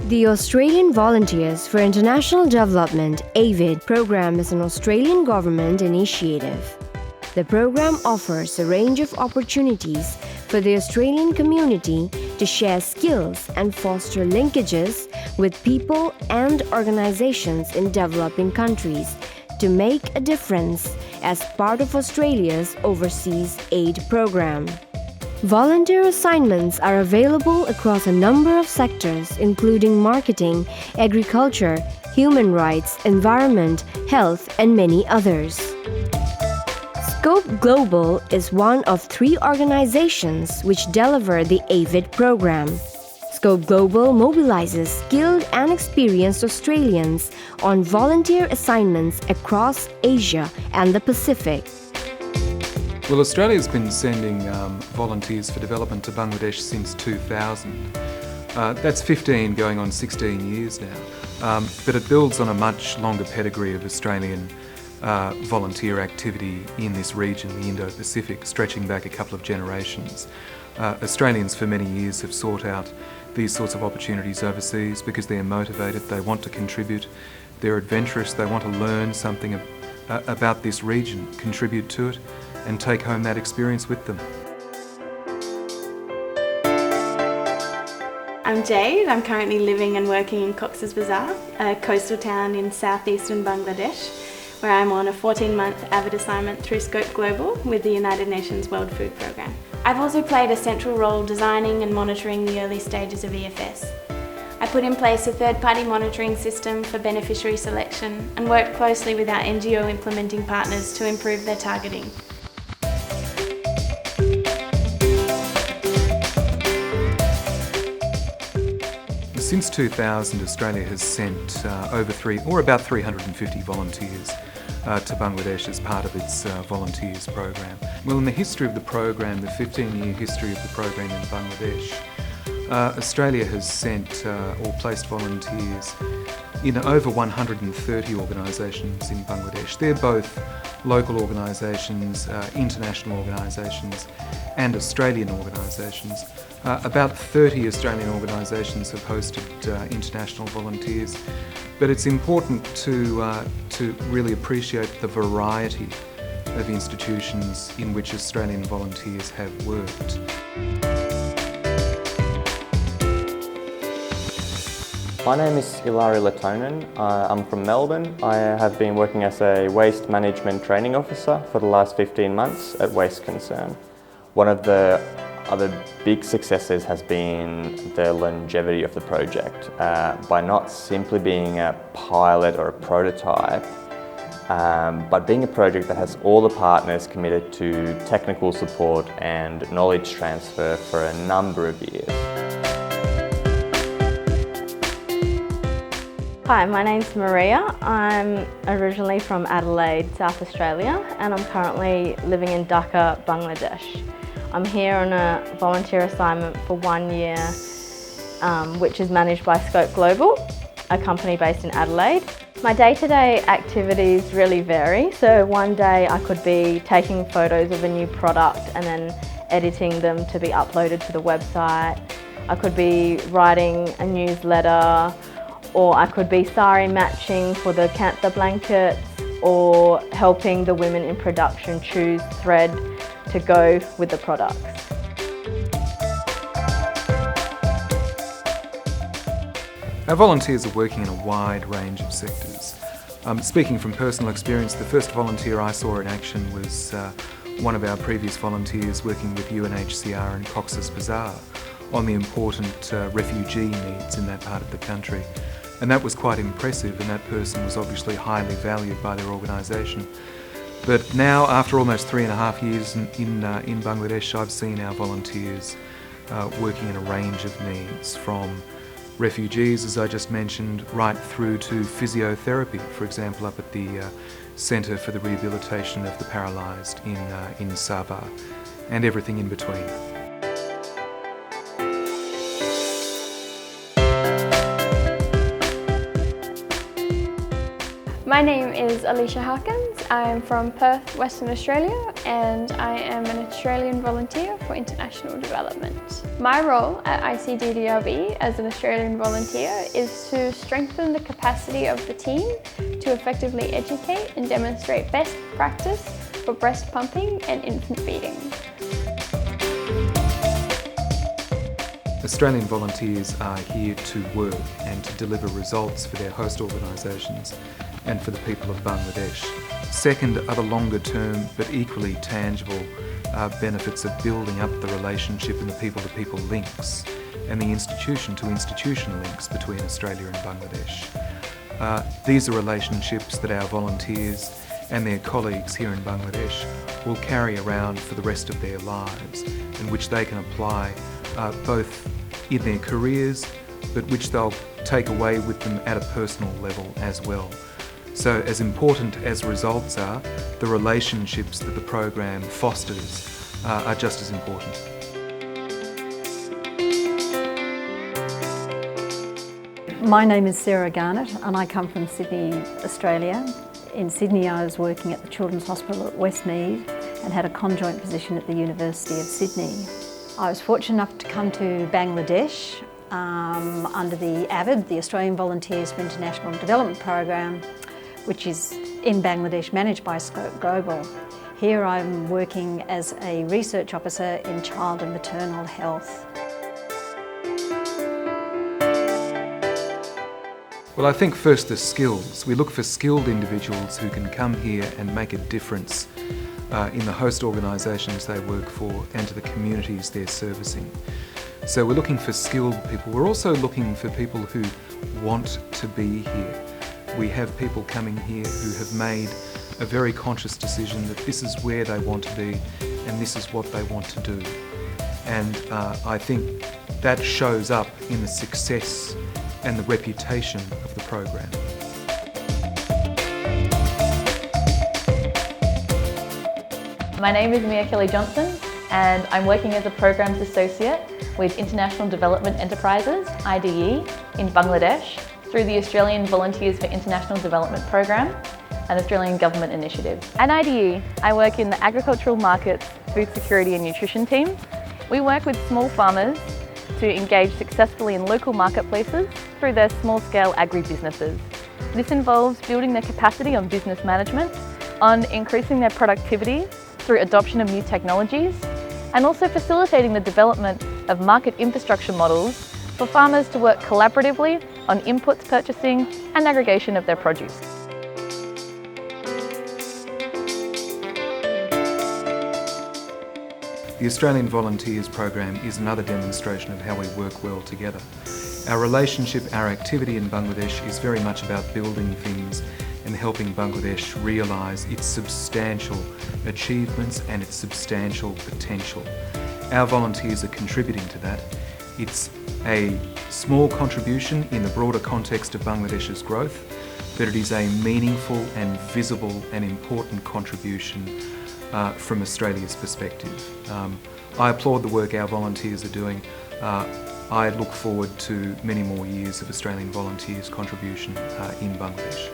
The Australian Volunteers for International Development AVID program is an Australian government initiative. The program offers a range of opportunities for the Australian community to share skills and foster linkages with people and organizations in developing countries to make a difference as part of Australia's overseas aid program. Volunteer assignments are available across a number of sectors including marketing, agriculture, human rights, environment, health, and many others. Scope Global is one of 3 organizations which deliver the AVID program. Scope Global mobilizes skilled and experienced Australians on volunteer assignments across Asia and the Pacific. Well, Australia's been sending volunteers for development to Bangladesh since 2000. That's 15 going on 16 years now, but it builds on a much longer pedigree of Australian volunteer activity in this region, the Indo-Pacific, stretching back a couple of generations. Australians for many years have sought out these sorts of opportunities overseas because they're motivated, they want to contribute, they're adventurous, they want to learn something about this region, contribute to it, and take home that experience with them. I'm Jade. I'm currently living and working in Cox's Bazar, a coastal town in southeastern Bangladesh, where I'm on a 14-month AVID assignment through Scope Global with the United Nations World Food Programme. I've also played a central role designing and monitoring the early stages of EFS. I put in place a third-party monitoring system for beneficiary selection and worked closely with our NGO implementing partners to improve their targeting. Since 2000, Australia has sent about 350 volunteers to Bangladesh as part of its volunteers program. Well, in the history of the program, the 15-year history of the program in Bangladesh, Australia has sent or placed volunteers in over 130 organisations in Bangladesh. They're both local organisations, international organisations and Australian organisations. About 30 Australian organisations have hosted international volunteers, but it's important to really appreciate the variety of institutions in which Australian volunteers have worked. My name is Ilari Latonen. I'm from Melbourne. I have been working as a waste management training officer for the last 15 months at Waste Concern. One of the other big successes has been the longevity of the project. By not simply being a pilot or a prototype, but being a project that has all the partners committed to technical support and knowledge transfer for a number of years. Hi, my name's Maria. I'm originally from Adelaide, South Australia, and I'm currently living in Dhaka, Bangladesh. I'm here on a volunteer assignment for 1 year, which is managed by Scope Global, a company based in Adelaide. My day-to-day activities really vary. So one day I could be taking photos of a new product and then editing them to be uploaded to the website. I could be writing a newsletter, or I could be sari matching for the Kantha blankets, or helping the women in production choose thread to go with the products. Our volunteers are working in a wide range of sectors. Speaking from personal experience, the first volunteer I saw in action was one of our previous volunteers working with UNHCR in Cox's Bazar on the important refugee needs in that part of the country. And that was quite impressive, and that person was obviously highly valued by their organisation. But now, after almost 3.5 years in Bangladesh, I've seen our volunteers working in a range of needs, from refugees, as I just mentioned, right through to physiotherapy, for example, up at the Centre for the Rehabilitation of the Paralysed in Sabah, and everything in between. My My name is Alicia Harkins. I'm from Perth, Western Australia, and I am an Australian volunteer for international development. My role at ICDDRB as an Australian volunteer is to strengthen the capacity of the team to effectively educate and demonstrate best practice for breast pumping and infant feeding. Australial volunteers are here to work and to deliver results for their host organisations and for the people of Bangladesh. Second are the longer term but equally tangible benefits of building up the relationship and the people-to-people links and the institution-to-institution links between Australia and Bangladesh. These are relationships that our volunteers and their colleagues here in Bangladesh will carry around for the rest of their lives, and which they can apply both in their careers, but which they'll take away with them at a personal level as well. So as important as results are, the relationships that the program fosters are just as important. My name is Sarah Garnett and I come from Sydney, Australia. In Sydney I was working at the Children's Hospital at Westmead and had a conjoint position at the University of Sydney. I was fortunate enough to come to Bangladesh under the AVID, the Australian Volunteers for International Development Program, which is in Bangladesh managed by Scope Global. Here I'm working as a research officer in child and maternal health. Well, I think first the skills. We look for skilled individuals who can come here and make a difference in the host organisations they work for and to the communities they're servicing. So we're looking for skilled people. We're also looking for people who want to be here. We have people coming here who have made a very conscious decision that this is where they want to be and this is what they want to do. And I think that shows up in the success and the reputation of the program. My name is Mia Kelly-Johnson and I'm working as a Programs Associate with International Development Enterprises, IDE, in Bangladesh through the Australian Volunteers for International Development Program, an Australian government initiative. At IDE, I work in the Agricultural Markets, Food Security and Nutrition team. We work with small farmers to engage successfully in local marketplaces through their small-scale agribusinesses. This involves building their capacity on business management, on increasing their productivity through adoption of new technologies, and also facilitating the development of market infrastructure models for farmers to work collaboratively on inputs purchasing and aggregation of their produce. The Australian Volunteers Program is another demonstration of how we work well together. Our relationship, our activity in Bangladesh is very much about building things and helping Bangladesh realise its substantial achievements and its substantial potential. Our volunteers are contributing to that. It's a small contribution in the broader context of Bangladesh's growth, but it is a meaningful and visible and important contribution from Australia's perspective. I applaud the work our volunteers are doing. I look forward to many more years of Australian volunteers' contribution in Bangladesh.